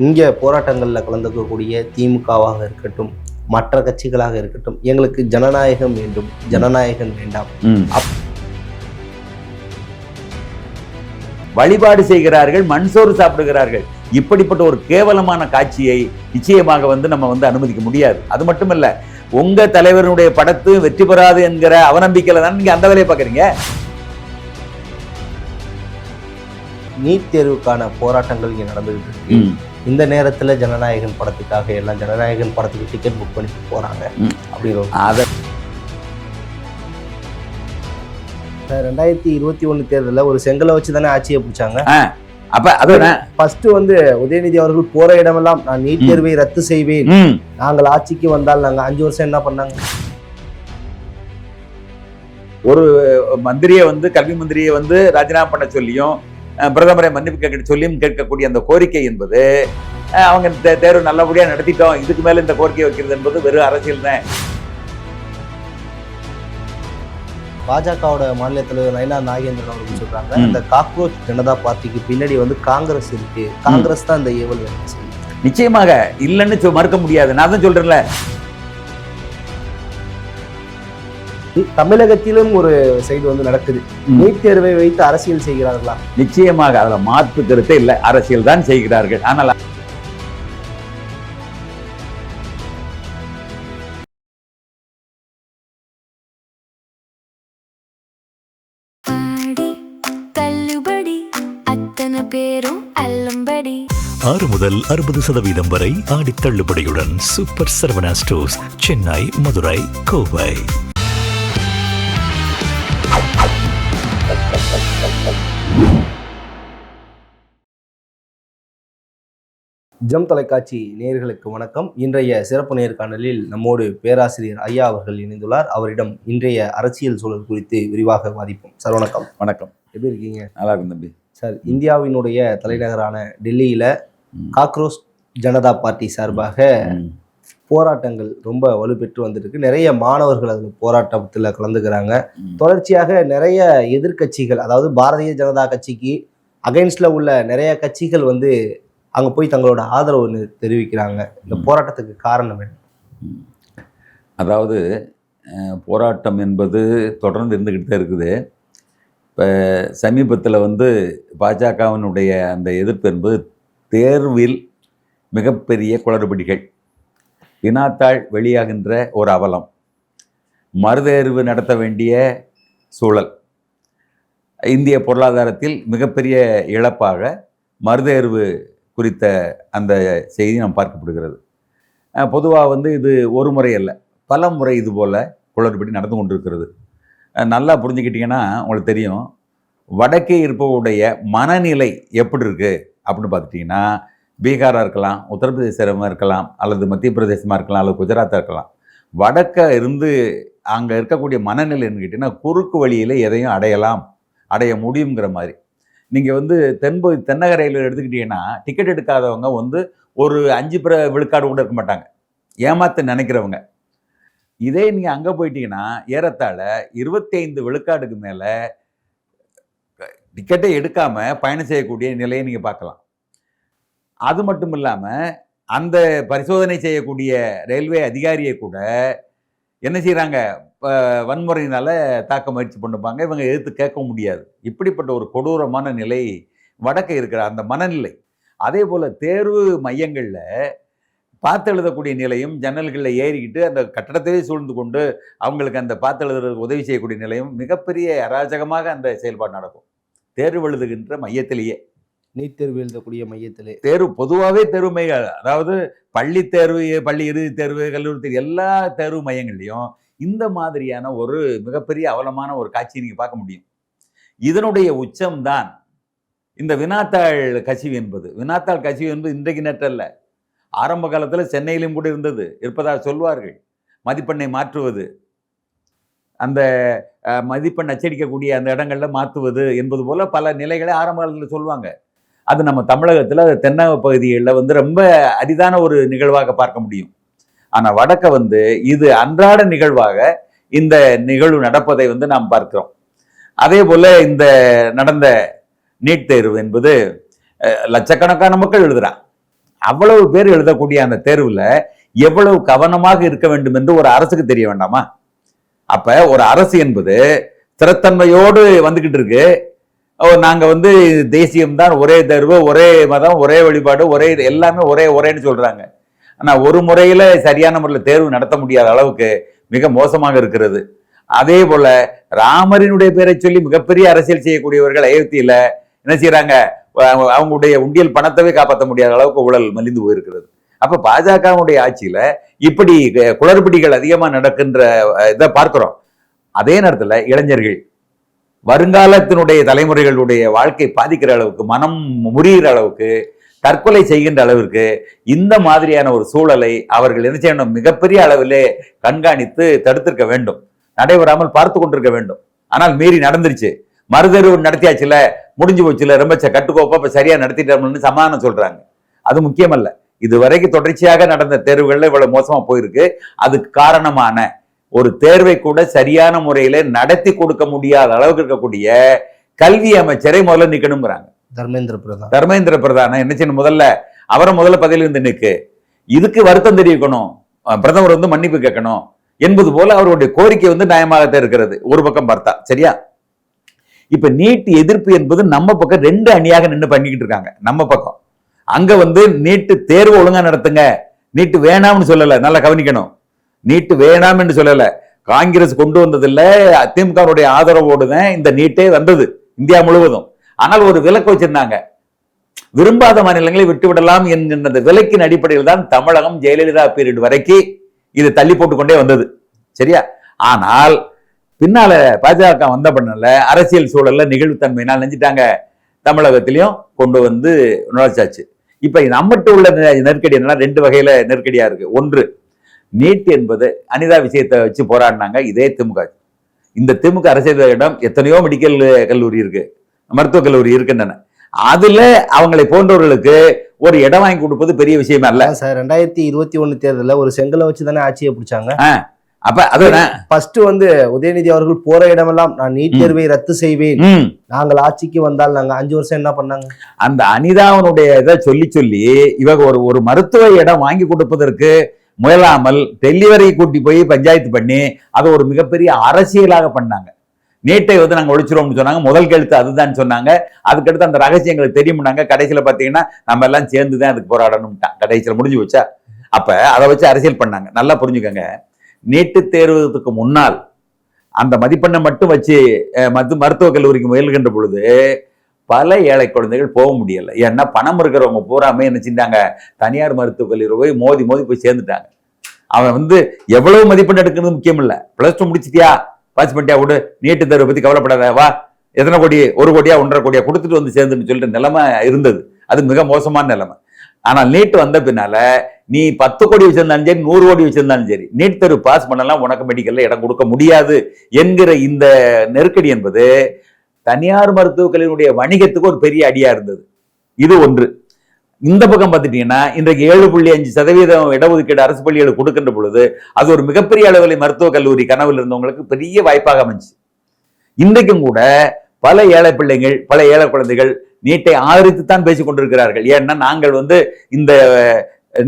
இங்கே போராட்டங்களில் கலந்துக்கக்கூடிய திமுகவாக இருக்கட்டும், மற்ற கட்சிகளாக இருக்கட்டும், எங்களுக்கு ஜனநாயகம் வேண்டும், ஜனநாயகம் வேண்டாம். வழிபாடு செய்கிறார்கள், மண்சோறு சாப்பிடுகிறார்கள். இப்படிப்பட்ட ஒரு கேவலமான காட்சியை நிச்சயமாக நம்ம அனுமதிக்க முடியாது. அது மட்டுமல்ல, உங்க தலைவருடைய படத்து வெற்றி பெறாது என்கிற அவநம்பிக்கையில தான் நீங்க அந்த வேலையை பாக்குறீங்க. நீட் தேர்வுக்கான போராட்டங்கள் இங்கே நடந்துகிட்டு இருக்கு. இந்த நேரத்தில் ஜனநாயகன் படத்துக்காக எல்லாம் ஜனநாயகன் படத்துக்கு டிக்கெட் புக் பண்ணிட்டு போறாங்க. அப்படின்னு 2021 தேர்தலில் ஒரு செங்கலை வச்சு தானே ஆட்சியை பிடிச்சாங்க. அப்ப அதான் ஃபர்ஸ்ட் உதயநிதி அவர்கள் போற இடமெல்லாம் நான் நீட் தேர்வை ரத்து செய்வேன், நாங்கள் ஆட்சிக்கு வந்தால் நாங்க 5 வருஷம் என்ன பண்ணாங்க. ஒரு மந்திரியை கல்வி மந்திரியை ராஜினாமா பண்ண சொல்லியும் பிரதமரை மன்னிப்பு கேட்க சொல்லியும் கேட்கக்கூடிய அந்த கோரிக்கை என்பது அவங்க தேர்வு நல்லபடியா நடத்திட்டோம், இதுக்கு மேல இந்த கோரிக்கை வைக்கிறது என்பது வெறும் அரசியல் தான். பாஜகவோட மாநில தலைவர் நயினா நாகேந்திரன் அவர்கள் சொல்றாங்க, இந்த காக்ரோச் ஜனதா பார்ட்டிக்கு பின்னாடி காங்கிரஸ் இருக்கு, காங்கிரஸ் தான் இந்த ஏவல் வேலை செய்யும். நிச்சயமாக இல்லைன்னு மறுக்க முடியாது. நான் தான் சொல்றேன்ல, தமிழகத்திலும் ஒரு சைடு நடக்குது. நீட் தேர்வை வைத்து அரசியல் செய்கிறார்களா? நிச்சயமாக அதுல மாற்று கருத்தே இல்லை, அரசியல் தான் செய்கிறார்கள். ஆனால் பேரும் 6 முதல் 60% வரை ஆடி தள்ளுபடியுடன் சூப்பர் சரவணா ஸ்டோர்ஸ், சென்னை, மதுரை, கோவை. ஜம் தொலைக்காட்சி நேயர்களுக்கு வணக்கம். இன்றைய சிறப்பு நேர்காணலில் நம்மோடு பேராசிரியர் ஐயா அவர்கள் இணைந்துள்ளார். அவரிடம் இன்றைய அரசியல் சூழல் குறித்து விரிவாக வாதிப்போம். சார் வணக்கம். வணக்கம். எப்படி இருக்கீங்க? நல்லா இருக்கும் தம்பி. சார், இந்தியாவினுடைய தலைநகரான டெல்லியில காக்ரோச் ஜனதா பார்ட்டி சார்பாக போராட்டங்கள் ரொம்ப வலுப்பெற்று வந்துருக்கு. நிறைய மாணவர்கள் அதில் போராட்டத்தில் கலந்துக்கிறாங்க. தொடர்ச்சியாக நிறைய எதிர்கட்சிகள், அதாவது பாரதிய ஜனதா கட்சிக்கு அகைன்ஸ்ட்ல உள்ள நிறைய கட்சிகள் அங்கே போய் தங்களோட ஆதரவு தெரிவிக்கிறாங்க. இந்த போராட்டத்துக்கு காரணம் என்ன? அதாவது போராட்டம் என்பது தொடர்ந்து இருந்துக்கிட்டு தான் இருக்குது. இப்போ சமீபத்தில் பாஜகவினுடைய அந்த எதிர்ப்பு என்பது தேர்வில் மிகப்பெரிய குளறுபடிகள், வினாத்தாள் வெளியாகின்ற ஒரு அவலம், மறுதேர்வு நடத்த வேண்டிய சூழல், இந்திய பொருளாதாரத்தில் மிகப்பெரிய இழப்பாக மறுதேர்வு குறித்த அந்த செய்தி நாம் பார்க்கப்படுகிறது. பொதுவாக இது ஒரு முறை அல்ல, பல முறை இது போல் குளறுபடி நடந்து கொண்டிருக்கிறது. நல்லா புரிஞ்சுக்கிட்டிங்கன்னா உங்களுக்கு தெரியும், வடக்கே இருப்பவருடைய மனநிலை எப்படி இருக்குது அப்படின்னு பார்த்துட்டிங்கன்னா, பீகாராக இருக்கலாம், உத்தரப்பிரதேசமாக இருக்கலாம், அல்லது மத்திய பிரதேசமாக இருக்கலாம், அல்லது குஜராத்தாக இருக்கலாம். வடக்க இருந்து அங்கே இருக்கக்கூடிய மனநிலை கேட்டிங்கன்னா, குறுக்கு வழியில் எதையும் அடைய முடியுங்கிற மாதிரி. நீங்கள் தென்னகரையில் எடுத்துக்கிட்டிங்கன்னா, டிக்கெட் எடுக்காதவங்க ஒரு 5 விழுக்காடு கூட இருக்க மாட்டாங்க, ஏமாத்த நினைக்கிறவங்க. இதே நீங்கள் அங்கே போயிட்டீங்கன்னா ஏறத்தாழ 25 விழுக்காடுக்கு மேலே டிக்கெட்டை எடுக்காமல் பயணம் செய்யக்கூடிய நிலையை நீங்கள் பார்க்கலாம். அது மட்டும் இல்லாமல் அந்த பரிசோதனை செய்யக்கூடிய ரயில்வே அதிகாரியை கூட என்ன செய்கிறாங்க, வன்முறையினால் தாக்க முயற்சி பண்ணுவாங்க. இவங்க எதிர்த்து கேட்க முடியாது. இப்படிப்பட்ட ஒரு கொடூரமான நிலை வடக்க இருக்கிற அந்த மனநிலை. அதே போல் தேர்வு மையங்களில் பார்த்து எழுதக்கூடிய நிலையும், ஜன்னல்களில் ஏறிக்கிட்டு அந்த கட்டடத்தையே சூழ்ந்து கொண்டு அவங்களுக்கு அந்த பார்த்து எழுதுறதுக்கு உதவி செய்யக்கூடிய நிலையும் மிகப்பெரிய அராஜகமாக அந்த செயல்பாடு நடக்கும். தேர்வு எழுதுகின்ற மையத்திலேயே, நீட் தேர்வு எழுதக்கூடிய மையத்திலே, தேர்வு பொதுவாகவே தேர்வு மையம், அதாவது பள்ளி தேர்வு, பள்ளி இறுதி தேர்வு, கல்லூரி தேர்வு, எல்லா தேர்வு மையங்கள்லையும் இந்த மாதிரியான ஒரு மிகப்பெரிய அவலமான ஒரு காட்சியை நீங்கள் பார்க்க முடியும். இதனுடைய உச்சம்தான் இந்த வினாத்தாள் கசிவு என்பது. வினாத்தாள் கசிவு என்பது இன்றைக்கு நேற்றல்ல, ஆரம்ப காலத்தில் சென்னையிலும் கூட இருப்பதாக சொல்வார்கள். மதிப்பெண்ணை மாற்றுவது, அந்த மதிப்பெண் அச்சடிக்கக்கூடிய அந்த இடங்களில் மாற்றுவது என்பது போல பல நிலைகளை ஆரம்ப காலத்தில் சொல்லுவாங்க. அது நம்ம தமிழகத்தில் தென்னக பகுதிகளில் ரொம்ப அரிதான ஒரு நிகழ்வாக பார்க்க முடியும். ஆனால் வடக்க இது அன்றாட நிகழ்வாக இந்த நிகழ்வு நடப்பதை நாம் பார்க்கிறோம். அதே போல இந்த நடந்த நீட் தேர்வு என்பது லட்சக்கணக்கான மக்கள் எழுதுறான். அவ்வளவு பேர் எழுதக்கூடிய அந்த தேர்வுல எவ்வளவு கவனமாக இருக்க வேண்டும் என்று ஒரு அரசுக்கு தெரிய வேண்டாமா? அப்ப ஒரு அரசு என்பது ஸ்திரத்தன்மையோடு வந்துகிட்டு இருக்கு. நாங்க தேசியம்தான், ஒரே தேர்வு, ஒரே மதம், ஒரே வழிபாடு, ஒரே எல்லாமே ஒரேன்னு சொல்றாங்க. ஆனா ஒரு முறையில சரியான முறையில் தேர்வு நடத்த முடியாத அளவுக்கு மிக மோசமாக இருக்கிறது. அதே போல ராமரினுடைய பேரை சொல்லி மிகப்பெரிய அரசியல் செய்யக்கூடியவர்கள் அயோத்தியில என்ன செய்யறாங்க? அவங்களுடைய உண்டியல் பணத்தவே காப்பாற்ற முடியாத அளவுக்கு ஊழல் மலிந்து போயிருக்கிறது. அப்ப பாஜகவுடைய ஆட்சியில இப்படி குளறுபடிகள் அதிகமா நடக்கின்ற இதை பார்க்கிறோம். அதே நேரத்துல இளைஞர்கள், வருங்காலத்தினுடைய தலைமுறைகளுடைய வாழ்க்கை பாதிக்கிற அளவுக்கு, மனம் முறிகிற அளவுக்கு, தற்கொலை செய்கின்ற அளவிற்கு இந்த மாதிரியான ஒரு சூழலை அவர்கள் என்ன செய்யணும்? மிகப்பெரிய அளவிலே கண்காணித்து தடுத்திருக்க வேண்டும், நடைபெறாமல் பார்த்து கொண்டிருக்க வேண்டும். ஆனால் மீறி நடந்துருச்சு. மறுதேர்வு நடத்தியாச்சுல, முடிஞ்சு போச்சுல, ரொம்ப கட்டுக்கோப்பா இப்ப சரியா நடத்திட்டோம்னு சமாதானம் சொல்றாங்க. அது முக்கியமல்ல. இதுவரைக்கும் தொடர்ச்சியாக நடந்த தேர்வுகள்ல இவ்வளவு மோசமா போயிருக்கு. அதுக்கு காரணமான ஒரு தேர்வை கூட சரியான முறையில நடத்தி கொடுக்க முடியாத அளவுக்கு இருக்கக்கூடிய கல்வி அமைச்சரை முதல்ல நிக்கணுங்கிறாங்க. தர்மேந்திர பிரதான் என்ன செய்யணும்? முதல்ல பதவியில் இருந்து நிற்கு. இதுக்கு வருத்தம் தெரிவிக்கணும், பிரதமர் மன்னிப்பு கேட்கணும் என்பது போல அவருடைய கோரிக்கை நியாயமாகத்தான் இருக்கிறது ஒரு பக்கம் பார்த்தா. சரியா? இப்ப நீட் எதிர்ப்பு என்பது நம்ம பக்கம் 2 அணியாக நின்று பண்ணிக்கிட்டு இருக்காங்க. நம்ம பக்கம் அங்க நீட்டு தேர்வு ஒழுங்கா நடத்துங்க, நீட்டு வேணாம்னு சொல்லல, நல்லா கவனிக்கணும். நீட்டு வேணாம் என்று சொல்லல, காங்கிரஸ் கொண்டு வந்ததில்ல, திமுகவுடைய ஆதரவோடு தான் இந்த நீட்டே வந்தது இந்தியா முழுவதும். ஆனால் ஒரு விலக்கு வச்சிருந்தாங்க, விரும்பாத மாநிலங்களை விட்டுவிடலாம் என்கின்ற விலக்கின் அடிப்படையில் தான் தமிழகம் ஜெயலலிதா பீரியட் வரைக்கும் இது தள்ளி போட்டுக்கொண்டே வந்தது. சரியா? ஆனால் பின்னால பாஜக வந்த பண்ணல அரசியல் சூழல்ல நிகழ்வுத்தன்மையினால் நினைச்சிட்டாங்க, தமிழகத்திலையும் கொண்டு நுழைச்சாச்சு. இப்ப நம்மகிட்ட உள்ள நெருக்கடி என்னன்னா 2 வகையில நெருக்கடியா இருக்கு. ஒன்று, நீட் என்பது அனிதா விஷயத்தை வச்சு போராடினாங்க இதே திமுக. இந்த திமுக அரசியலிடம் எத்தனையோ மெடிக்கல் கல்லூரி இருக்கு, மருத்துவக் கல்லூரி இருக்குன்னு, அதுல அவங்களை போன்றவர்களுக்கு ஒரு இடம் வாங்கி கொடுப்பது பெரிய விஷயமா இல்ல சார். 2021 தேர்தலில் ஒரு செங்கலை வச்சு தானே ஆட்சியை பிடிச்சாங்க. அப்ப அதுதான் ஃபர்ஸ்ட் உதயநிதி அவர்கள் போற இடமெல்லாம் நான் நீட் தேர்வை ரத்து செய்வேன், நாங்கள் ஆட்சிக்கு வந்தால் நாங்க 5 வருஷம் என்ன பண்ணாங்க? அந்த அனிதாவனுடைய இதை சொல்லி இவங்க ஒரு மருத்துவ இடம் வாங்கி கொடுப்பதற்கு முயலாமல் டெல்லி வரை கூட்டி போய் பஞ்சாயத்து பண்ணி அதை ஒரு மிகப்பெரிய அரசியலாக பண்ணாங்க. நீட்டை நாங்க ஒழிச்சிருவோம்னு சொன்னாங்க. முதல் கழுத்து அதுதான் சொன்னாங்க. அதுக்கடுத்து அந்த ரகசியங்களுக்கு தெரியும்னாங்க. கடைசியில பாத்தீங்கன்னா நம்ம எல்லாம் சேர்ந்துதான் அதுக்கு போராடணும்ட்டான். கடைசியில முடிஞ்சு வச்சா. அப்ப அதை வச்சு அரசியல் பண்ணாங்க. நல்லா புரிஞ்சுக்கங்க. நீட்டு தேர்வுக்கு முன்னால் அந்த மதிப்பெண்ணை மட்டும் வச்சு மருத்துவக் கல்லூரிக்கு முயல்கின்ற பொழுது பல ஏழை குழந்தைகள் போக முடியல. ஏன்னா பணம் இருக்கிறவங்க பூராமே என்ன செஞ்சாங்க? தனியார் மருத்துவக் கல்லூரி போய் மோதி போய் சேர்ந்துட்டாங்க. அவன் எவ்வளவு மதிப்பெண் எடுக்கிறது முக்கியம் இல்ல. +2 முடிச்சிட்டியா, பாஸ் பண்ணிட்டியா, விடு, நீட்டு தேர்வை பத்தி கவலைப்படாத, வா, எத்தனை கோடி, 1 கோடியா 1.5 கோடியா கொடுத்துட்டு சேர்ந்துன்னு சொல்லிட்டு நிலைமை இருந்தது. அது மிக மோசமான நிலைமை. ஆனால் நீட் வந்த பின்னால நீ 10 கோடி வச்சிருந்தாலும் சரி, 100 கோடி வச்சிருந்தாலும் சரி, நீட் தேர்வு பாஸ் பண்ணலாம், உனக்கு மெடிக்கல்ல இடம் கொடுக்க முடியாது என்கிற இந்த நெருக்கடி என்பது தனியார் மருத்துவக் கல்லூரியுடைய வணிகத்துக்கு ஒரு பெரிய அடியா இருந்தது. இது ஒன்று. இந்த பக்கம் பார்த்துட்டீங்கன்னா இன்றைக்கு 7.5% இடஒதுக்கீடு அரசு பள்ளிகளுக்கு கொடுக்கின்ற பொழுது அது ஒரு மிகப்பெரிய அளவில் மருத்துவக் கல்லூரி கனவில் இருந்தவங்களுக்கு பெரிய வாய்ப்பாக அமைஞ்சு. இன்றைக்கும் கூட பல ஏழை பிள்ளைகள், பல ஏழை குழந்தைகள் நீட்டை ஆதரித்துத்தான் பேசிக் கொண்டிருக்கிறார்கள். ஏன்னா நாங்கள் இந்த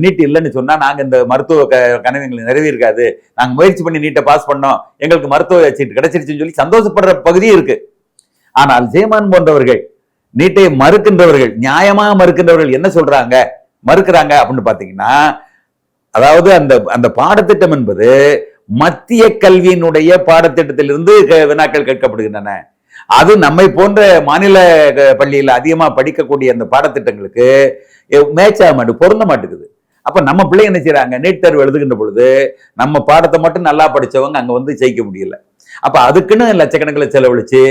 நீட் இல்லைன்னு சொன்னா நாங்க இந்த மருத்துவ கனவுகளை நிறைவேறாது, நாங்க முயற்சி பண்ணி நீட்டை பாஸ் பண்ணோம், எங்களுக்கு மருத்துவ சீட்டு கிடைச்சிருச்சுன்னு சொல்லி சந்தோஷப்படுற பகுதியும் இருக்கு. ஆனால் ஜெயமான் போன்றவர்கள், நீட்டை மறுக்கின்றவர்கள், நியாயமாக மறுக்கின்றவர்கள் என்ன சொல்றாங்க, மறுக்கிறாங்க அப்படின்னு பாத்தீங்கன்னா, அதாவது அந்த பாடத்திட்டம் என்பது மத்திய கல்வியினுடைய பாடத்திட்டத்திலிருந்து வினாக்கள் கேட்கப்படுகின்றன. அது நம்மை போன்ற மாநில பள்ளியில் அதிகமா படிக்கக்கூடிய அந்த பாடத்திட்டங்களுக்கு மேட்ச் ஆக மாட்டேங்குது, பொருந்த மாட்டேங்குது. அப்ப நம்ம பிள்ளை என்ன செய்யறாங்க? நீட் தேர்வு எழுதுகின்ற பொழுது நம்ம பாடத்தை மட்டும் நல்லா படிச்சவங்க அங்க ஜெயிக்க முடியல. அப்ப அதுக்குன்னு லட்சக்கணக்கில் செலவழிச்சு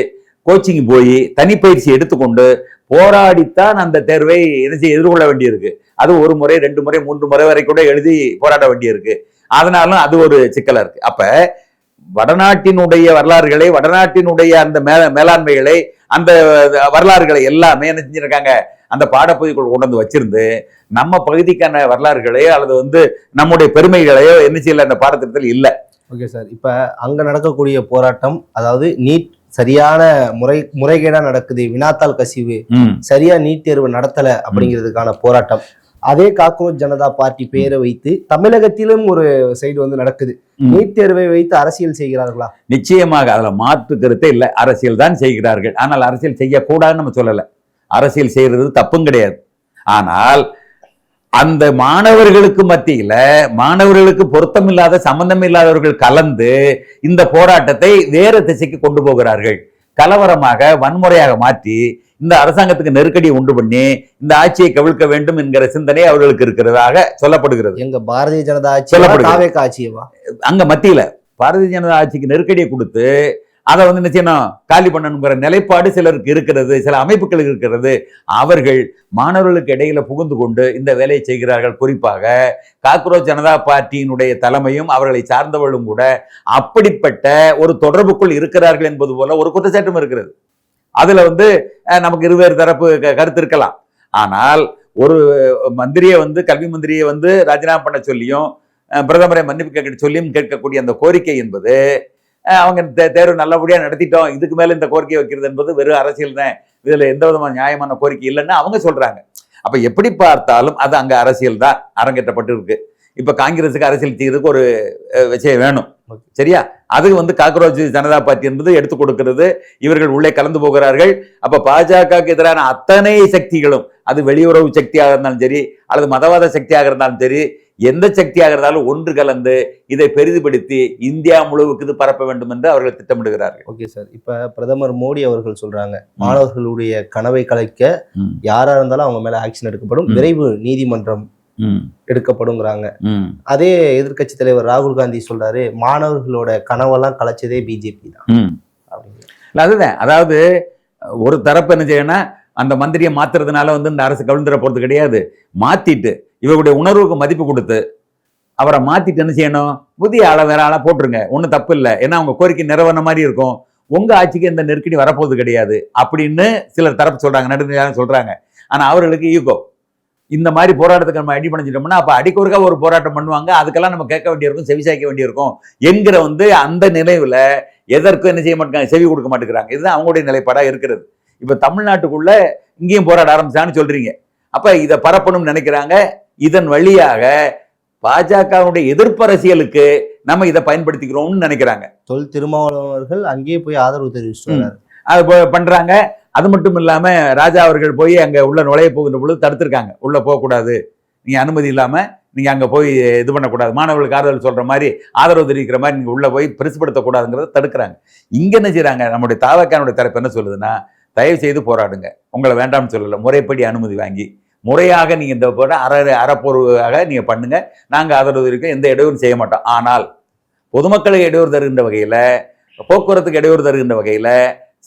கோச்சிங் போய் தனிப்பயிற்சி எடுத்துக்கொண்டு போராடித்தான் அந்த தேர்வை எதிர்கொள்ள வேண்டியிருக்கு. அது 1 முறை 2 முறை 3 முறை வரை கூட எழுதி போராட வேண்டியிருக்கு. அதனாலும் அது ஒரு சிக்கலா இருக்கு. அப்ப வடநாட்டினுடைய வரலாறுகளை, வடநாட்டினுடைய அந்த மேலாண்மைகளை, அந்த வரலாறுகளை எல்லாமே என்ன செஞ்சிருக்காங்க? அந்த பாடப்பகுதிக்குள் கொண்டு வச்சிருந்து நம்ம பகுதிக்கான வரலாறுகளையோ அல்லது நம்முடைய பெருமைகளையோ என்ன செய்யல அந்த பாடத்திட்டத்தில் இல்லை. Okay sir. இப்ப அங்க நடக்கக்கூடிய போராட்டம், அதாவது நீட் சரியான முறைகேடா நடக்குது, வினாத்தாள் கசிவு, சரியா நீட் தேர்வு நடத்தல அப்படிங்கிறதுக்கான போராட்டம். அதே காக்ரோச் ஜனதா பார்ட்டி பெயரை வைத்து தமிழகத்திலும் ஒரு சைடு வந்து நடக்குது. நீட் தேர்வை வைத்து அரசியல் செய்கிறார்களா? நிச்சயமாக அதுல மாற்று கருத்தே இல்லை. அரசியல் தான் செய்கிறார்கள். ஆனால் அரசியல் செய்யக்கூடாதுன்னு நம்ம சொல்லல. அரசியல் செய்யறது தப்பும் கிடையாது. ஆனால் அந்த மாணவர்களுக்கு மத்தியில மாணவர்களுக்கு பொருத்தமில்லாத சம்பந்தம் இல்லாதவர்கள் கலந்து இந்த போராட்டத்தை வேற திசைக்கு கொண்டு போகிறார்கள். கலவரமாக வன்முறையாக மாற்றி இந்த அரசாங்கத்துக்கு நெருக்கடியை உண்டு பண்ணி இந்த ஆட்சியை கவிழ்க்க வேண்டும் என்கிற சிந்தனை அவர்களுக்கு இருக்கிறதாக சொல்லப்படுகிறது. எங்க பாரதிய ஜனதா ஆட்சி அங்க மத்தியில பாரதிய ஜனதா ஆட்சிக்கு நெருக்கடியை கொடுத்து அதை வந்து என்ன செய்யணும், காலி பண்ணணுங்கிற நிலைப்பாடு சிலருக்கு இருக்கிறது, சில அமைப்புகளுக்கு இருக்கிறது. அவர்கள் மாணவர்களுக்கு இடையில புகுந்து கொண்டு இந்த வேலையை செய்கிறார்கள். குறிப்பாக காக்ரோச் ஜனதா பார்ட்டியினுடைய தலைமையும் அவர்களை சார்ந்தவர்களும் கூட அப்படிப்பட்ட ஒரு தொடர்புக்குள் இருக்கிறார்கள் என்பது போல ஒரு குற்றச்சாட்டும் இருக்கிறது. அதுல வந்து நமக்கு இருவேறு தரப்பு கருத்து இருக்கலாம். ஆனால் ஒரு மந்திரியை வந்து கல்வி மந்திரியை வந்து ராஜினாமா பண்ண சொல்லியும் பிரதமரை மன்னிப்பு கேட்க சொல்லியும் கேட்கக்கூடிய அந்த கோரிக்கை என்பது அவங்க தேர்வு நல்லபடியா நடத்திட்டோம், இதுக்கு மேல இந்த கோரிக்கை வைக்கிறது என்பது வெறும் அரசியல் தான், இதுல எந்த விதமான நியாயமான கோரிக்கை இல்லைன்னு அவங்க சொல்றாங்க. அப்ப எப்படி பார்த்தாலும் அது அங்க அரசியல் தான் அரங்கேற்றப்பட்டு இருக்கு. இப்ப காங்கிரஸுக்கு அரசியல் செய்யறதுக்கு ஒரு விஷயம் வேணும், சரியா? அது வந்து காக்ரோச் ஜனதா பார்ட்டி என்பது எடுத்து கொடுக்கிறது. இவர்கள் உள்ளே கலந்து போகிறார்கள். அப்ப பாஜகவுக்கு எதிரான அத்தனை சக்திகளும், அது வெளியுறவு சக்தியாக இருந்தாலும் சரி அல்லது மதவாத சக்தியாக இருந்தாலும் சரி, எந்த சக்தியாக இருந்தாலும் ஒன்று கலந்து இதை பெரிதுபடுத்தி இந்தியா முழுவதுக்கு இது பரப்ப வேண்டும் என்று அவர்கள் திட்டமிடுகிறார்கள். ஓகே சார், இப்ப பிரதமர் மோடி அவர்கள் சொல்றாங்க மாணவர்களுடைய கனவை கலைக்க யாரா இருந்தாலும் அவங்க மேல ஆக்ஷன் எடுக்கப்படும், விரைவு நீதிமன்றம் எடுக்கப்படுங்கிறாங்க. அதே எதிர்கட்சி தலைவர் ராகுல் காந்தி சொல்றாரு மாணவர்களோட கனவெல்லாம் கலைச்சதே பிஜேபி தான். அதுதான், அதாவது ஒரு தரப்பு என்ன செய்யணும்னா அந்த மந்திரியை மாத்துறதுனால வந்து இந்த அரசு கவிழ்ந்துட போறது கிடையாது. மாத்திட்டு இவருடைய உணர்வுக்கு மதிப்பு கொடுத்து அவரை மாத்திட்டு என்ன செய்யணும், புதிய ஆளை வேற ஆளா போட்டுருங்க, ஒன்றும் தப்பு இல்லை, ஏன்னா அவங்க கோரிக்கை நிறைவேற மாதிரி இருக்கும், உங்க ஆட்சிக்கு எந்த நெருக்கடி வரப்போகுது கிடையாது அப்படின்னு சிலர் தரப்பு சொல்றாங்க, நடுநிலையாக சொல்றாங்க. ஆனா அவர்களுக்கு ஈகோ, இந்த மாதிரி போராட்டத்துக்கு நம்ம அடி பண்ணிச்சிட்டோம்னா அப்ப அடிக்கொருக்கா ஒரு போராட்டம் பண்ணுவாங்க, அதுக்கெல்லாம் நம்ம கேட்க வேண்டியிருக்கும், செவிசாய்க்க வேண்டியிருக்கும் என்கிற வந்து அந்த நிலைவுல எதற்கும் என்ன செய்ய மாட்டாங்க, செவி கொடுக்க மாட்டேங்கிறாங்க. இதுதான் அவங்களுடைய நிலைப்பாடா இருக்கிறது. இப்ப தமிழ்நாட்டுக்குள்ள இங்கேயும் போராட ஆரம்பிச்சான்னு சொல்றீங்க. அப்ப இதை பரப்பணும்னு நினைக்கிறாங்க. இதன் வழியாக பாஜகவுடைய எதிர்ப்பு அரசியலுக்கு நம்ம இதை பயன்படுத்திக்கிறோம்னு நினைக்கிறாங்க. தொல் திருமாவளவர்கள் அங்கேயே போய் ஆதரவு தெரிவிச்சு அது பண்றாங்க. அது மட்டும் இல்லாம ராஜா அவர்கள் போய் அங்க உள்ள நுழைய போகின்ற பொழுது தடுத்திருக்காங்க. உள்ள போகக்கூடாது, நீங்க அனுமதி இல்லாம நீங்க அங்க போய் இது பண்ணக்கூடாது, மாணவர்களுக்கு ஆதரவு சொல்ற மாதிரி ஆதரவு தெரிவிக்கிற மாதிரி நீங்க உள்ள போய் பெருசுப்படுத்தக்கூடாதுங்கிறத தடுக்கிறாங்க. இங்க என்ன செய்யறாங்க, நம்முடைய தாவக்கானுடைய தரப்பு என்ன சொல்லுதுன்னா, தயவு செய்து போராடுங்க, உங்களை வேண்டாம்னு சொல்லல, முறைப்படி அனுமதி வாங்கி முறையாக நீங்க இந்த அறப்போர்வாக நீங்க பண்ணுங்க, நாங்க ஆதரவு தெரிவிக்க எந்த இடையூறும் செய்ய மாட்டோம். ஆனால் பொதுமக்களுக்கு இடையூறு தருகின்ற வகையில, போக்குவரத்துக்கு இடையூறு தருகின்ற வகையில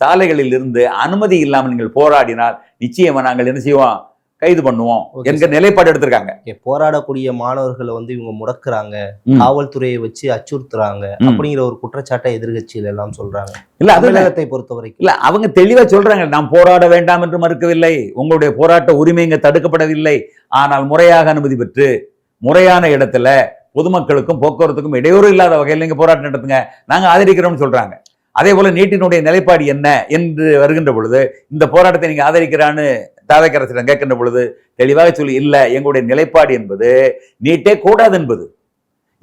சாலைகளில் இருந்து அனுமதி இல்லாமல் நீங்கள் போராடினால் நிச்சயமா நாங்கள் என்ன செய்வோம், கைது பண்ணுவோம் என்கிற நிலைப்பாடு எடுத்திருக்காங்க. போராடக்கூடிய மாணவர்களை வந்து இவங்க முடக்குறாங்க, காவல்துறையை வச்சு அச்சுறுத்துறாங்க அப்படிங்கிற ஒரு குற்றச்சாட்டை எதிர்கட்சியில எல்லாம் சொல்றாங்க. இல்ல தமிழகத்தை பொறுத்த வரைக்கும் இல்ல, அவங்க தெளிவா சொல்றாங்க, நாம் போராட வேண்டாம் என்று மறுக்கவில்லை, உங்களுடைய போராட்ட உரிமை இங்க தடுக்கப்படவில்லை, ஆனால் முறையாக அனுமதி பெற்று முறையான இடத்துல பொதுமக்களுக்கும் போக்குவரத்துக்கும் இடையூறு இல்லாத வகையில் நீங்க போராட்டம் நடத்துங்க, நாங்க ஆதரிக்கிறோம்னு சொல்றாங்க. அதே போல நீட்டினுடைய நிலைப்பாடு என்ன என்று வருகின்ற பொழுது, இந்த போராட்டத்தை நீங்க ஆதரிக்கிறான்னு தாவேக்கா அரசிடம் கேட்கின்ற பொழுது தெளிவாக சொல்லி, இல்ல எங்களுடைய நிலைப்பாடு என்பது நீட்டே கூடாது என்பது.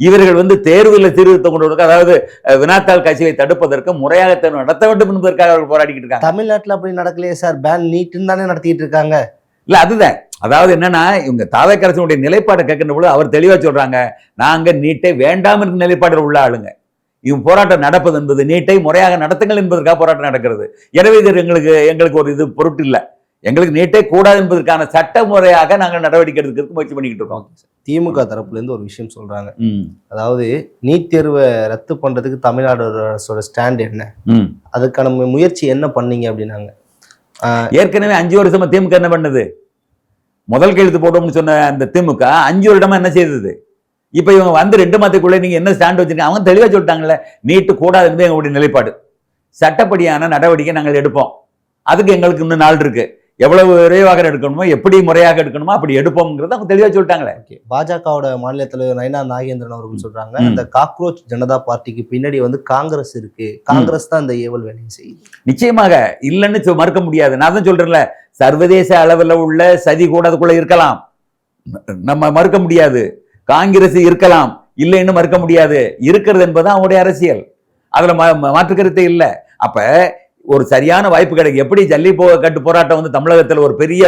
இவர்கள் வந்து தேர்வில் சீர்திருத்தம் கொண்டு வருவதற்கு, அதாவது வினாத்தாள் கட்சியை தடுப்பதற்கு முறையாக தேர்வு நடத்த வேண்டும் என்பதற்காக அவர்கள் போராடிக்கிட்டு இருக்காங்க. தமிழ்நாட்டில் அப்படி நடக்கலையே சார், பேன் நீட்டுன்னு தானே நடத்திட்டு இருக்காங்க. இல்ல அதுதான், அதாவது என்னன்னா இவங்க தாவேக்கா அரசினுடைய நிலைப்பாடை கேட்கின்ற பொழுது அவர் தெளிவா சொல்றாங்க, நாங்க நீட்டை வேண்டாம் என்ற நிலைப்பாடு உள்ள ஆளுங்க, இவங்க போராட்டம் நடப்பது என்பது நீட்டை முறையாக நடத்துங்கள் என்பதற்காக போராட்டம் நடக்கிறது. எனவே இது எங்களுக்கு ஒரு இது பொருட்டு இல்லை, எங்களுக்கு நீட்டே கூடாது என்பதற்கான சட்ட முறையாக நாங்கள் நடவடிக்கை எடுக்கிறதுக்கு முயற்சி பண்ணிக்கிட்டு இருக்கோம். திமுக தரப்புல இருந்து ஒரு விஷயம் சொல்றாங்க, அதாவது நீட் தேர்வை ரத்து பண்றதுக்கு தமிழ்நாடு அரசோட ஸ்டாண்ட் என்ன, அதுக்கான முயற்சி என்ன பண்ணீங்க அப்படின்னாங்க. ஏற்கனவே 5 வருஷமா திமுக என்ன பண்ணுது, முதல் கையெழுத்து போட்டோம்னு சொன்ன அந்த திமுக 5 வருடமா என்ன செய்தது? இப்ப இவங்க வந்து 2 மாதத்துக்குள்ள நீங்க என்ன ஸ்டாண்ட் வச்சிருக்கீங்க, அவங்க தெளிவா சொல்லிட்டாங்கல்ல, நீட்டு கூடாது என்பது எங்களுடைய நிலைப்பாடு, சட்டப்படியான நடவடிக்கை நாங்கள் எடுப்போம், அதுக்கு எங்களுக்கு இன்னும் நாள் இருக்கு, எவ்வளவு விரைவாக எடுக்கணுமோ எப்படி முறையாக எடுக்கணுமோ அப்படி எடுப்போம்ங்கிறத அவங்க தெளிவா சொல்லிட்டாங்களே. பாஜகவோட மாநில தலைவர் நயனா நாகேந்திரன் அவர்கள் சொல்றாங்க, இந்த காக்ரோச் ஜனதா பார்ட்டிக்கு பின்னாடி வந்து காங்கிரஸ் இருக்கு, காங்கிரஸ் தான் இந்த ஏவல் வேலையை செய்யுது. நிச்சயமாக இல்லைன்னு மறுக்க முடியாது. நான் தான் சொல்றேன்ல, சர்வதேச அளவில் உள்ள சதி கூட அதுக்குள்ள இருக்கலாம், நம்ம மறுக்க முடியாது. காங்கிரஸ் இருக்கலாம், இல்லைன்னு மறுக்க முடியாது. இருக்கிறது என்பதுதான் அவங்களுடைய அரசியல். அதுல மாற்று கருத்தே இல்லை. அப்ப ஒரு சரியான வாய்ப்பு கிடைக்கும். எப்படி ஜல்லிக்கட்டு போராட்டம் வந்து தமிழகத்தில் ஒரு பெரிய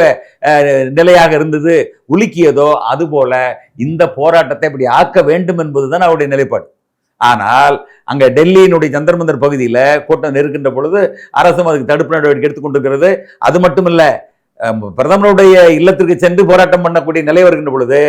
நிலையாக இருந்தது, உலுக்கியதோ, அதுபோல இந்த போராட்டத்தை இப்படி ஆக்க வேண்டும் என்பதுதான் அவருடைய நிலைப்பாடு. ஆனால் அங்க டெல்லியினுடைய ஜந்தர் மந்தர் பகுதியில கூட்டம் நெருக்கின்ற பொழுது அரசும் அதுக்கு தடுப்பு நடவடிக்கை எடுத்துக் கொண்டிருக்கிறது. அது மட்டுமல்ல, பிரதமருடைய இல்லத்திற்கு சென்று போராட்டம் பண்ணக்கூடிய நிலை வருகின்ற பொழுது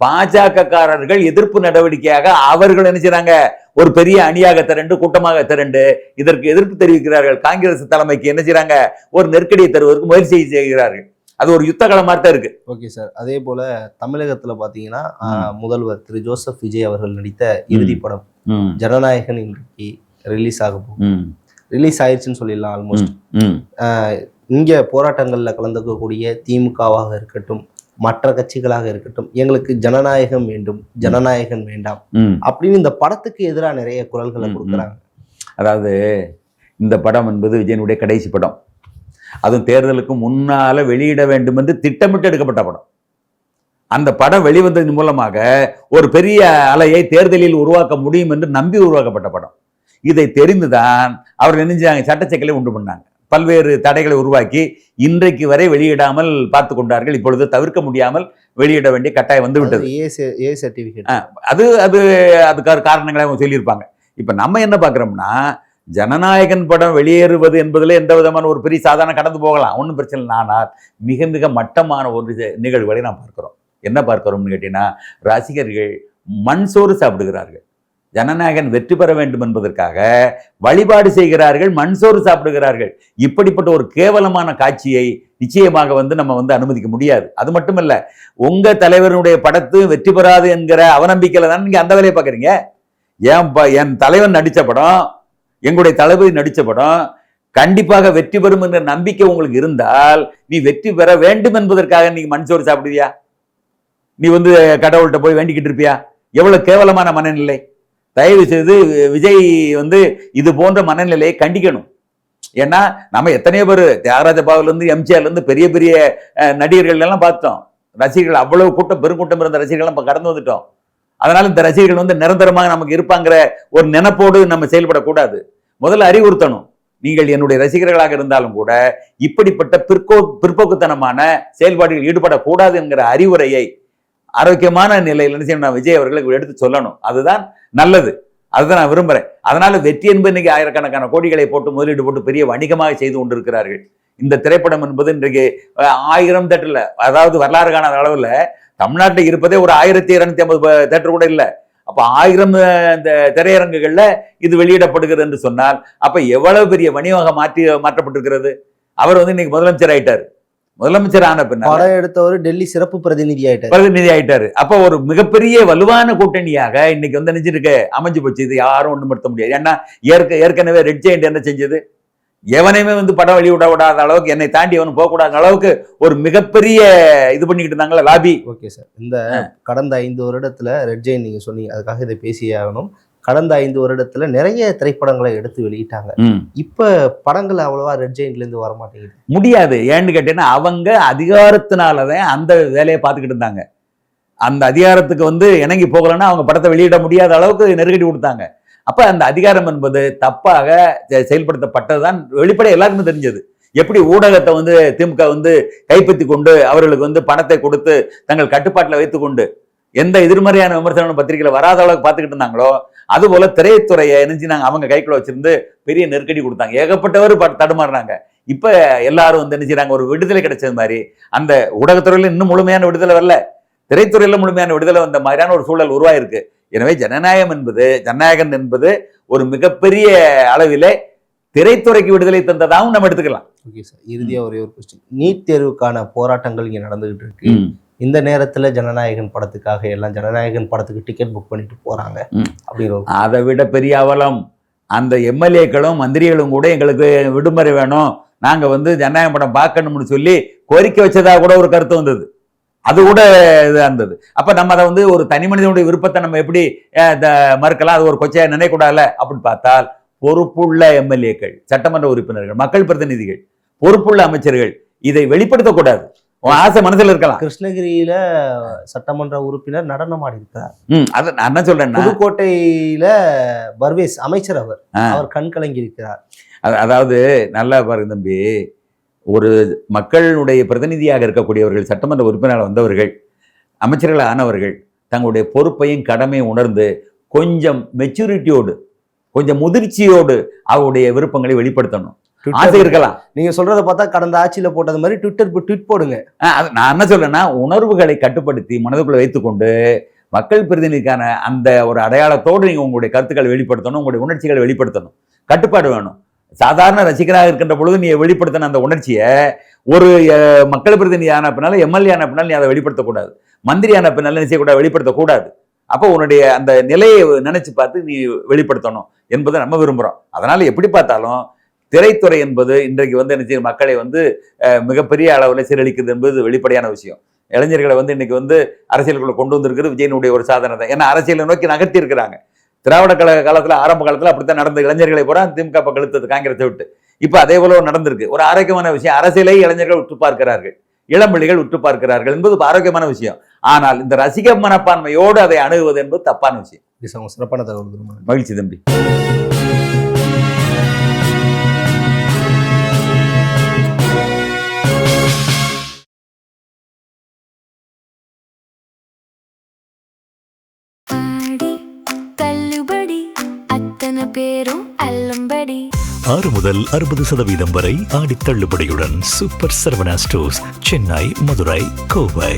பாஜக காரர்கள் எதிர்ப்பு நடவடிக்கையாக அவர்கள் என்ன செய்றாங்க, ஒரு பெரிய அணியாக திரண்டு, கூட்டமாக திரண்டு இதற்கு எதிர்ப்பு தெரிவிக்கிறார்கள். காங்கிரஸ் தலைமைக்கு என்ன செய்றாங்க, ஒரு நெருக்கடியை தருவதற்கு முயற்சி செய்கிறார்கள். அது ஒரு யுத்த களமா தான் இருக்கு. Okay sir. அதே போல தமிழகத்துல பாத்தீங்கன்னா முதல்வர் திரு ஜோசப் விஜய் அவர்கள் நடித்த இறுதி படம் ஜனநாயகன் இன்றைக்கு ரிலீஸ் ஆகும். ரிலீஸ் ஆயிடுச்சுன்னு சொல்லிடலாம் ஆல்மோஸ்ட். இங்க போராட்டங்கள்ல கலந்துக்கக்கூடிய திமுகவாக இருக்கட்டும், மற்ற கட்சிகளாக இருக்கட்டும், எங்களுக்கு ஜனநாயகம் வேண்டும், ஜனநாயகம் வேண்டாம் அப்படின்னு இந்த படத்துக்கு எதிராக நிறைய குரல்களை கொடுக்குறாங்க. அதாவது இந்த படம் என்பது விஜயனுடைய கடைசி படம். அதுவும் தேர்தலுக்கு முன்னால வெளியிட வேண்டும் என்று திட்டமிட்டு எடுக்கப்பட்ட படம். அந்த படம் வெளிவந்ததன் மூலமாக ஒரு பெரிய அலையை தேர்தலில் உருவாக்க முடியும் என்று நம்பி உருவாக்கப்பட்ட படம். இதை தெரிந்துதான் அவர்கள் நினைஞ்சாங்க, சட்டச்சிக்கலை உண்டு பண்ணாங்க. பல்வேறு தடைகளை உருவாக்கி இன்றைக்கு வரை வெளியிடாமல் பார்த்து கொண்டார்கள். இப்பொழுது தவிர்க்க முடியாமல் வெளியிட வேண்டிய கட்டாயம் வந்து விட்டது. அது அது அதுக்கான காரணங்களை அவங்க சொல்லியிருப்பாங்க. இப்ப நம்ம என்ன பார்க்கிறோம்னா, ஜனநாயகன் படம் வெளியேறுவது என்பதில் எந்த விதமான ஒரு பெரிய சாதாரண கடந்து போகலாம், ஒன்றும் பிரச்சனை இல்லை. ஆனால் மிக மிக மட்டமான ஒரு நிகழ்வுகளை நாம் பார்க்கிறோம். என்ன பார்க்கிறோம்னு கேட்டீங்கன்னா, ரசிகர்கள் மண்சோறு சாப்பிடுகிறார்கள். ஜனநாயகன் வெற்றி பெற வேண்டும் என்பதற்காக வழிபாடு செய்கிறார்கள், மண்சோறு சாப்பிடுகிறார்கள். இப்படிப்பட்ட ஒரு கேவலமான காட்சியை நிச்சயமாக நம்ம அனுமதிக்க முடியாது. அது மட்டுமல்ல, உங்க தலைவருடைய படத்து வெற்றி பெறாது என்கிற அவநம்பிக்கையில தான் நீங்க அந்த வேலையை பார்க்குறீங்க. என் தலைவன் நடித்த படம், எங்களுடைய தளபதி நடித்த படம் கண்டிப்பாக வெற்றி பெறும் என்ற நம்பிக்கை உங்களுக்கு இருந்தால், நீ வெற்றி பெற வேண்டும் என்பதற்காக நீங்க மண்சோறு சாப்பிடுவியா? நீ கடவுள்கிட்ட போய் வேண்டிக்கிட்டு இருப்பியா? எவ்வளவு கேவலமான மனநிலை! தயவு செய்து விஜய் இது போன்ற மனநிலையை கண்டிக்கணும். ஏன்னா நம்ம எத்தனையோ பேர், தியாகராஜ பாகுலேருந்து எம்ஜிஆர்லேருந்து பெரிய பெரிய நடிகர்கள் எல்லாம் பார்த்தோம். ரசிகர்கள் அவ்வளவு கூட்டம், பெருங்கூட்டம் இருந்த ரசிகர்கள் கடந்து வந்துட்டோம். அதனால இந்த ரசிகர்கள் நிரந்தரமாக நமக்கு இருப்பாங்கிற ஒரு நினைப்போடு நம்ம செயல்படக்கூடாது. முதல்ல அறிவுறுத்தணும், நீங்கள் என்னுடைய ரசிகர்களாக இருந்தாலும் கூட இப்படிப்பட்ட பிற்போக்குத்தனமான செயல்பாடுகள் ஈடுபடக்கூடாது என்கிற அறிவுரையை ஆரோக்கியமான நிலையில் என்ன செய்யணும், விஜய் அவர்களுக்கு எடுத்து சொல்லணும். அதுதான் நல்லது. அதுதான் நான் விரும்புறேன். அதனால வெற்றி என்பது இன்னைக்கு ஆயிரக்கணக்கான கோடிகளை போட்டு முதலீடு போட்டு பெரிய வணிகமாக செய்து கொண்டிருக்கிறார்கள். இந்த திரைப்படம் என்பது இன்றைக்கு 1000 தேட்டர்ல, அதாவது வரலாறு காணாத அளவுல தமிழ்நாட்டில் இருப்பதே ஒரு 1250 தேட்டர் கூட இல்லை. அப்ப 1000 திரையரங்குகள்ல இது வெளியிடப்படுகிறது என்று சொன்னால் அப்ப எவ்வளவு பெரிய வணிகமாக மாற்றப்பட்டிருக்கிறது. அவர் இன்னைக்கு முதலமைச்சர் ஆயிட்டாரு. முதலமைச்சர் ஆன பின்ன படம் எடுத்தவர் டெல்லி சிறப்பு பிரதிநிதி ஆயிட்டாரு. அப்ப ஒரு மிகப்பெரிய வலுவான கூட்டணியாக இன்னைக்கு நினைச்சிருக்க அமைஞ்சு போச்சு. இது யாரும் ஒண்ணு படுத்த முடியாது. ஏன்னா ஏற்கனவே ரெட் ஜெயண்ட் என்ன செஞ்சது, எவனையுமே படம் வெளியிட விடாத அளவுக்கு, என்னை தாண்டி எவனும் போகக்கூடாத அளவுக்கு ஒரு மிகப்பெரிய இது பண்ணிக்கிட்டு இருந்தாங்களா, லாபி. Okay sir. இந்த கடந்த 5 வருடத்துல ரெட் ஜெயண்ட் நீங்க சொன்னீங்க, அதுக்காக இதை பேசியே ஆகணும். கடந்த 5 வருடத்துல நிறைய திரைப்படங்களை எடுத்து வெளியிட்டாங்க. இப்ப படங்கள் அவ்வளவா ரெட் ஜெயண்ட்ல இருந்து வர மாட்டேங்குது. முடியாது. ஏன்னு கேட்டீங்கன்னா, அவங்க அதிகாரத்தினாலதான் அந்த வேலையை பார்த்துக்கிட்டு இருந்தாங்க. அந்த அதிகாரத்துக்கு இணங்கி போகலன்னா அவங்க படத்தை வெளியிட முடியாத அளவுக்கு நெருக்கடி கொடுத்தாங்க. அப்ப அந்த அதிகாரம் என்பது தப்பாக செயல்படுத்தப்பட்டதுதான் வெளிப்படை எல்லாருக்குமே தெரிஞ்சது. எப்படி ஊடகத்தை திமுக கைப்பற்றி கொண்டு அவர்களுக்கு பணத்தை கொடுத்து தங்கள் கட்டுப்பாட்டில் வைத்துக் கொண்டு எந்த எதிர்மறையான விமர்சன பத்திரிகையில வராத அளவுக்கு பார்த்துக்கிட்டு இருந்தாங்களோ, அது போல திரைத்துறையை நினைச்சுனாங்க அவங்க கைக்குள்ள வச்சிருந்து பெரிய நெருக்கடி கொடுத்தாங்க. ஏகப்பட்டவர் தடுமாறுறாங்க. இப்ப எல்லாரும் நினைச்சாங்க ஒரு விடுதலை கிடைச்சது மாதிரி. அந்த ஊடகத்துறையில இன்னும் முழுமையான விடுதலை வரல, திரைத்துறையில முழுமையான விடுதலை வந்த மாதிரியான ஒரு சூழல் உருவாயிருக்கு. எனவே ஜனநாயகன் என்பது ஒரு மிகப்பெரிய அளவிலே திரைத்துறைக்கு விடுதலை தந்ததாகவும் நம்ம எடுத்துக்கலாம். Okay sir. இறுதியா ஒரே ஒரு கொஸ்டின். நீட் தேர்வுக்கான போராட்டங்கள் இங்க நடந்துகிட்டு இருக்கு. இந்த நேரத்துல ஜனநாயகன் படத்துக்காக எல்லாம் ஜனநாயகன் படத்துக்கு டிக்கெட் புக் பண்ணிட்டு போறாங்க அப்படிங்கிற, அதை விட பெரிய அவலம் அந்த எம்எல்ஏக்களும் மந்திரிகளும் கூட எங்களுக்கு விடுமுறை வேணும், நாங்க ஜனநாயக படம் பார்க்கணும்னு சொல்லி கோரிக்கை வச்சதா கூட ஒரு கருத்து வந்தது. அது கூட இதாக இருந்தது. அப்ப நம்ம அதை ஒரு தனி மனிதனுடைய விருப்பத்தை நம்ம எப்படி மறுக்கலாம், அது ஒரு கொச்சையா நினைக்கூடாதுல அப்படின்னு பார்த்தால், பொறுப்புள்ள எம்எல்ஏக்கள், சட்டமன்ற உறுப்பினர்கள், மக்கள் பிரதிநிதிகள், பொறுப்புள்ள அமைச்சர்கள் இதை வெளிப்படுத்தக்கூடாது. உன் ஆசை மனசுல இருக்கலாம். கிருஷ்ணகிரியில சட்டமன்ற உறுப்பினர் நடனம் ஆடி இருக்கிறார். அதை நான் என்ன சொல்றேன்னா, புதுக்கோட்டையில பர்வேஸ் அமைச்சர் அவர் கண் கலங்கி இருக்கிறார். அதாவது நல்லா பாருங்க தம்பி, ஒரு மக்களுடைய பிரதிநிதியாக இருக்கக்கூடியவர்கள், சட்டமன்ற உறுப்பினராக வந்தவர்கள், அமைச்சர்கள் ஆனவர்கள் தங்களுடைய பொறுப்பையும் கடமையும் உணர்ந்து கொஞ்சம் மெச்சூரிட்டியோடு, கொஞ்சம் முதிர்ச்சியோடு அவருடைய விருப்பங்களை வெளிப்படுத்தணும். ஆசை இருக்கலாம். நீங்க சொல்றத பார்த்தா கடந்த ஆட்சியில போட்டது மாதிரி ட்விட் போடுங்க. நான் என்ன சொல்றேன்னா, உணர்வுகளை கட்டுப்படுத்தி மனதுக்குள்ள வைத்துக்கொண்டு மக்கள் பிரதிநிதிக்கான அந்த ஒரு அடையாளத்தோடு நீங்க உங்களுடைய கருத்துக்களை வெளிப்படுத்தணும், உங்களுடைய உணர்ச்சிகளை வெளிப்படுத்தணும். கட்டுப்பாடு வேணும். சாதாரண ரசிகராக இருக்கின்ற பொழுது நீ வெளிப்படுத்தின அந்த உணர்ச்சியை ஒரு மக்கள் பிரதிநிதி ஆன பின்னால, எம்எல்ஏ ஆன பின்னால் நீ அதை வெளிப்படுத்தக்கூடாது, மந்திரி ஆன பின்னால நீ செய்யக்கூடாது, வெளிப்படுத்தக்கூடாது. அப்போ உன்னுடைய அந்த நிலையை நினைச்சு பார்த்து நீ வெளிப்படுத்தணும் என்பதை நம்ம விரும்புகிறோம். அதனால எப்படி பார்த்தாலும் திரைத்துறை என்பது இன்றைக்கு வந்து என்ன செய்யும், மக்களை வந்து மிகப்பெரிய அளவில் சீரழிக்குது என்பது வெளிப்படையான விஷயம். இளைஞர்களை வந்து இன்னைக்கு வந்து அரசியலுக்குள்ள கொண்டு வந்திருக்கிறது விஜயனுடைய ஒரு சாதனை தான். ஏன்னா அரசியலை நோக்கி நகர்த்தி இருக்கிறாங்க. திராவிட கழக காலத்தில், ஆரம்ப காலத்தில் அப்படித்தான் நடந்த. இளைஞர்களை பூரா திமுக பக்கம் இழுத்தது காங்கிரஸை விட்டு. இப்போ அதே போல நடந்திருக்கு. ஒரு ஆரோக்கியமான விஷயம். அரசியலை இளைஞர்கள் உற்று பார்க்கிறார்கள், இளம்பிள்ளைகள் உற்று பார்க்கிறார்கள் என்பது ஆரோக்கியமான விஷயம். ஆனால் இந்த ரசிக மனப்பான்மையோடு அதை அணுகுவது என்பது தப்பான விஷயம். சிறப்பான தகவல். மகிழ்ச்சி தம்பி. பேரும் அல்லம்படி 6 முதல் 60% வரை ஆடி தள்ளுபடியுடன் சூப்பர் சரவணா ஸ்டோர்ஸ், சென்னை, மதுரை, கோவை.